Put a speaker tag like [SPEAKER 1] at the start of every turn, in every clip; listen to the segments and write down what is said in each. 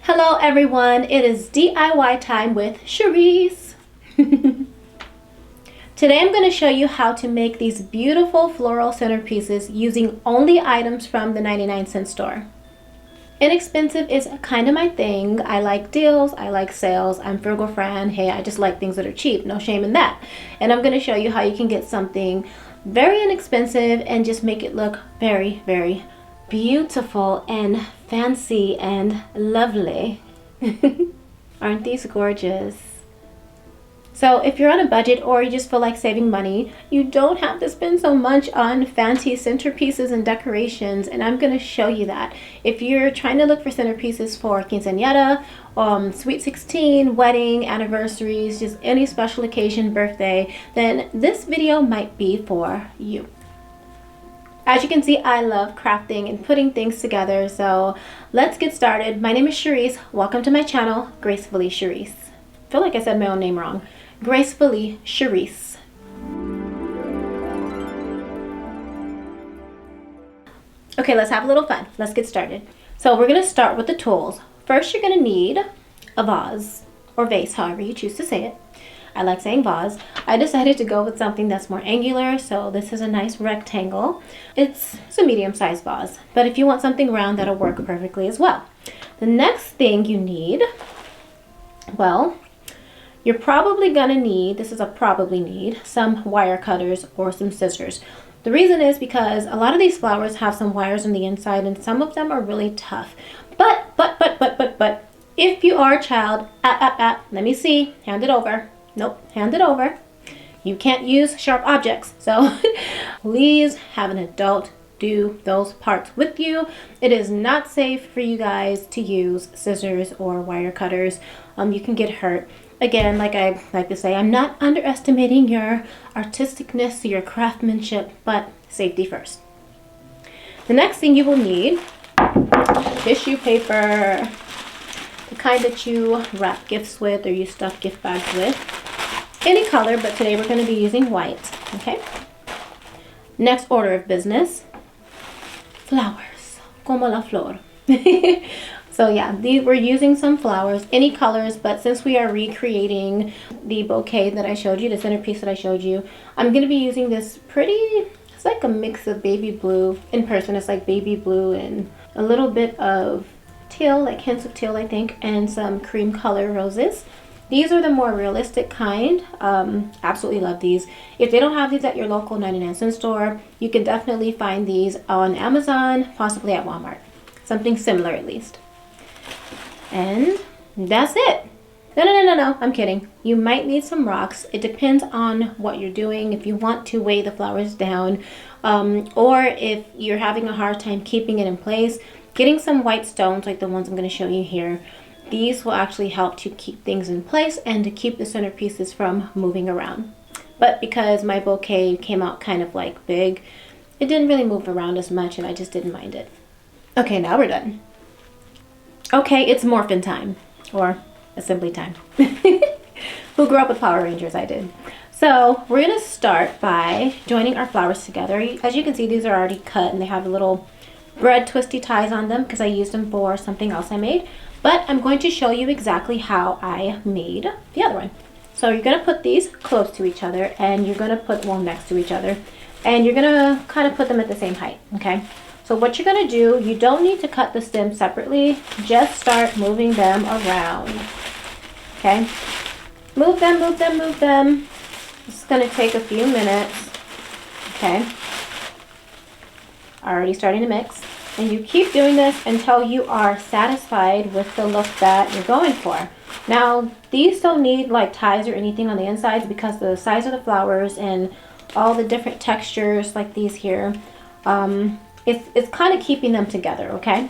[SPEAKER 1] Hello everyone, it is DIY time with Charrese. Today I'm going to show you how to make these beautiful floral centerpieces using only items from the 99-cent store. Inexpensive is kind of my thing. I like deals, I like sales, I'm frugal friend. Hey, I just like things that are cheap, no shame in that. And I'm going to show you how you can get something very inexpensive and just make it look very, very beautiful and fancy and lovely. Aren't these gorgeous? So if you're on a budget or you just feel like saving money, you don't have to spend so much on fancy centerpieces and decorations, and I'm going to show you that. If you're trying to look for centerpieces for quinceanera, sweet 16, wedding, anniversaries, just any special occasion, birthday, then this video might be for you. As you can see, I love crafting and putting things together, so let's get started. My name is Charrese. Welcome to my channel, Gracefully Charrese. I feel like I said my own name wrong. Gracefully Charrese. Okay, let's have a little fun. Let's get started. So we're going to start with the tools. First, you're going to need a vase or vase, however you choose to say it. I like saying vase. I decided to go with something that's more angular, so this is a nice rectangle. It's a medium-sized vase, but if you want something round, that'll work perfectly as well. The next thing you need, well, you're probably gonna need, this is a probably need, some wire cutters or some scissors. The reason is because a lot of these flowers have some wires on the inside and some of them are really tough. But, if you are a child, let me see, hand it over. Nope, hand it over. You can't use sharp objects, so please have an adult do those parts with you. It is not safe for you guys to use scissors or wire cutters. You can get hurt. Again, like I like to say, I'm not underestimating your artisticness, your craftsmanship, but safety first. The next thing you will need, tissue paper, the kind that you wrap gifts with or you stuff gift bags with. Any color, but today we're going to be using white. Okay. Next order of business, flowers, como la flor. So yeah, we're using some flowers, any colors, but since we are recreating the bouquet that I showed you, the centerpiece that I showed you, I'm going to be using this pretty, it's like a mix of baby blue. In person, it's like baby blue and a little bit of teal, like hints of teal, I think, and some cream color roses. These are the more realistic kind. Absolutely love these. If they don't have these at your local 99-cent store, you can definitely find these on Amazon, possibly at Walmart. Something similar at least. And that's it. No, I'm kidding. You might need some rocks. It depends on what you're doing. If you want to weigh the flowers down, or if you're having a hard time keeping it in place, getting some white stones like the ones I'm going to show you here. These will actually help to keep things in place and to keep the centerpieces from moving around. But because my bouquet came out kind of like big, it didn't really move around as much and I just didn't mind it. Okay, now we're done. Okay, it's morphin time, or assembly time. Who grew up with Power Rangers? I did. So we're going to start by joining our flowers together. As you can see, these are already cut and they have little bread twisty ties on them because I used them for something else I made. But I'm going to show you exactly how I made the other one. So you're going to put these close to each other and you're going to put one next to each other. And you're going to kind of put them at the same height, okay? So what you're going to do, you don't need to cut the stems separately. Just start moving them around, okay? Move them, move them, move them. This is going to take a few minutes, okay? Already starting to mix. And you keep doing this until you are satisfied with the look that you're going for. Now, these don't need like ties or anything on the insides because the size of the flowers and all the different textures like these here, it's kind of keeping them together, okay?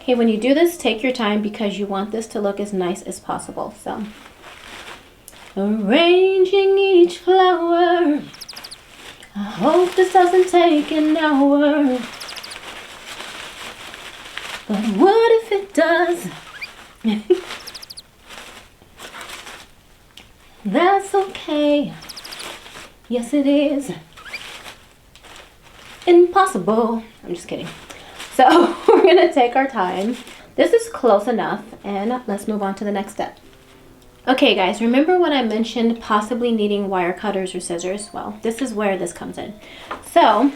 [SPEAKER 1] Okay, when you do this, take your time because you want this to look as nice as possible. So, arranging each flower. I hope this doesn't take an hour. But what if it does? That's okay. Yes, it is. Impossible. I'm just kidding. So we're going to take our time. This is close enough, and let's move on to the next step. Okay guys, remember when I mentioned possibly needing wire cutters or scissors? Well, this is where this comes in. So,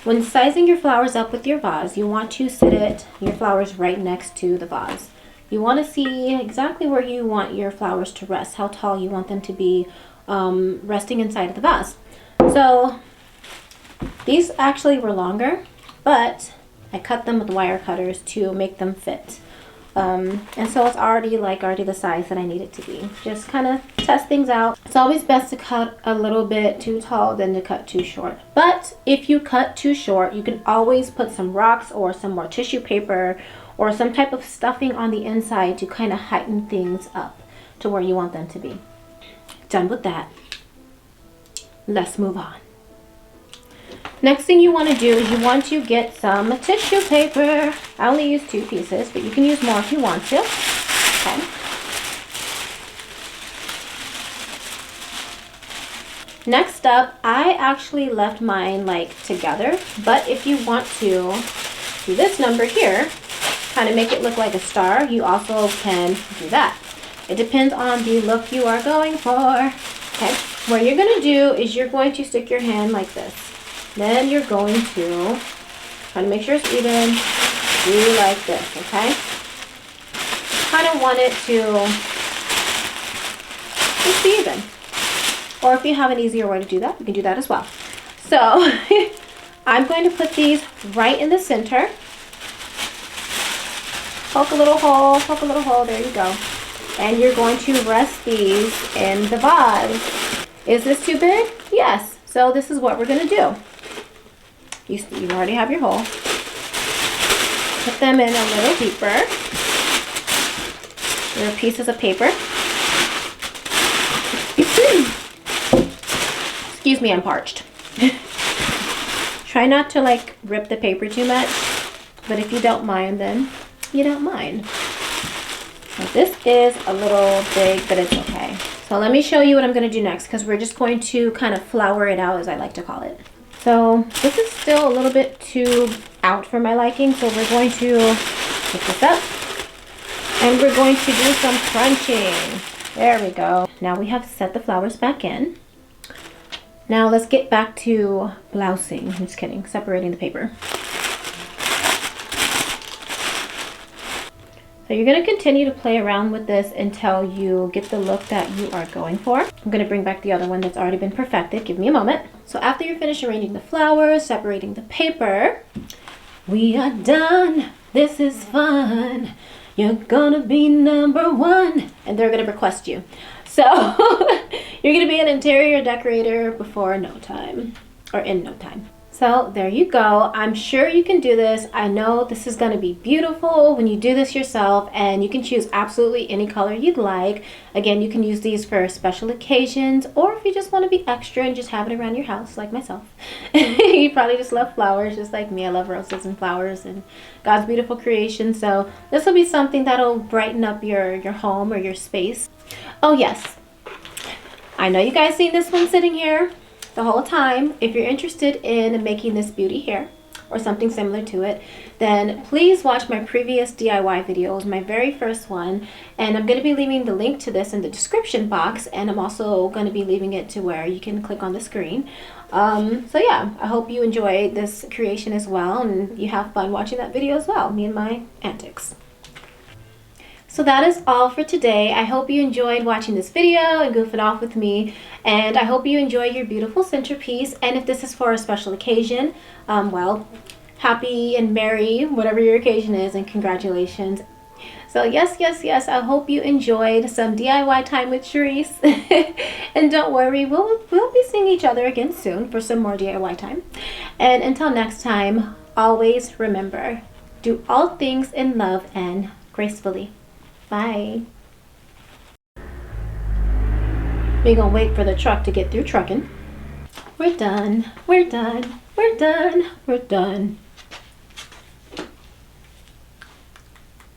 [SPEAKER 1] when sizing your flowers up with your vase, you want to sit your flowers right next to the vase. You want to see exactly where you want your flowers to rest, how tall you want them to be resting inside of the vase. So, these actually were longer, but I cut them with wire cutters to make them fit. And so it's already the size that I need it to be. Just kind of test things out. It's always best to cut a little bit too tall than to cut too short. But if you cut too short, you can always put some rocks or some more tissue paper or some type of stuffing on the inside to kind of heighten things up to where you want them to be. Done with that. Let's move on. Next thing you want to do is you want to get some tissue paper. I only use 2 pieces, but you can use more if you want to. Okay. Next up, I actually left mine together, but if you want to do this number here, kind of make it look like a star, you also can do that. It depends on the look you are going for. Okay. What you're going to do is you're going to stick your hand like this. Then you're going to try to make sure it's even, do like this, okay? Kind of want it to just be even. Or if you have an easier way to do that, you can do that as well. So, I'm going to put these right in the center. Poke a little hole, there you go. And you're going to rest these in the vase. Is this too big? Yes. So this is what we're going to do. You already have your hole. Put them in a little deeper. There are pieces of paper. Excuse me, I'm parched. Try not to rip the paper too much, but if you don't mind, then you don't mind. Now, this is a little big, but it's okay. So let me show you what I'm going to do next, because we're just going to kind of flower it out, as I like to call it. So this is still a little bit too out for my liking, so we're going to pick this up and we're going to do some crunching. There we go. Now we have set the flowers back in. Now let's get back to blousing. I'm just kidding, separating the paper. So you're going to continue to play around with this until you get the look that you are going for. I'm going to bring back the other one that's already been perfected. Give me a moment. So after you're finished arranging the flowers, separating the paper, we are done. This is fun. You're going to be #1. And they're going to request you. So you're going to be an interior decorator before no time, or in no time. So there you go. I'm sure you can do this. I know this is going to be beautiful when you do this yourself, and you can choose absolutely any color you'd like. Again, you can use these for special occasions, or if you just want to be extra and just have it around your house like myself. You probably just love flowers just like me. I love roses and flowers and God's beautiful creation. So this will be something that'll brighten up your home or your space. Oh yes, I know you guys seen this one sitting here the whole time. If you're interested in making this beauty here or something similar to it, then please watch my previous DIY videos, my very first one, and I'm going to be leaving the link to this in the description box, and I'm also going to be leaving it to where you can click on the screen. So yeah, I hope you enjoy this creation as well, and you have fun watching that video as well, me and my antics. So that is all for today. I hope you enjoyed watching this video and goofing off with me. And I hope you enjoy your beautiful centerpiece. And if this is for a special occasion, well, happy and merry, whatever your occasion is, and congratulations. So yes, yes, yes, I hope you enjoyed some DIY time with Charrese. And don't worry, we'll be seeing each other again soon for some more DIY time. And until next time, always remember, do all things in love and gracefully. Bye. We're gonna wait for the truck to get through trucking. We're done. We're done. We're done. We're done.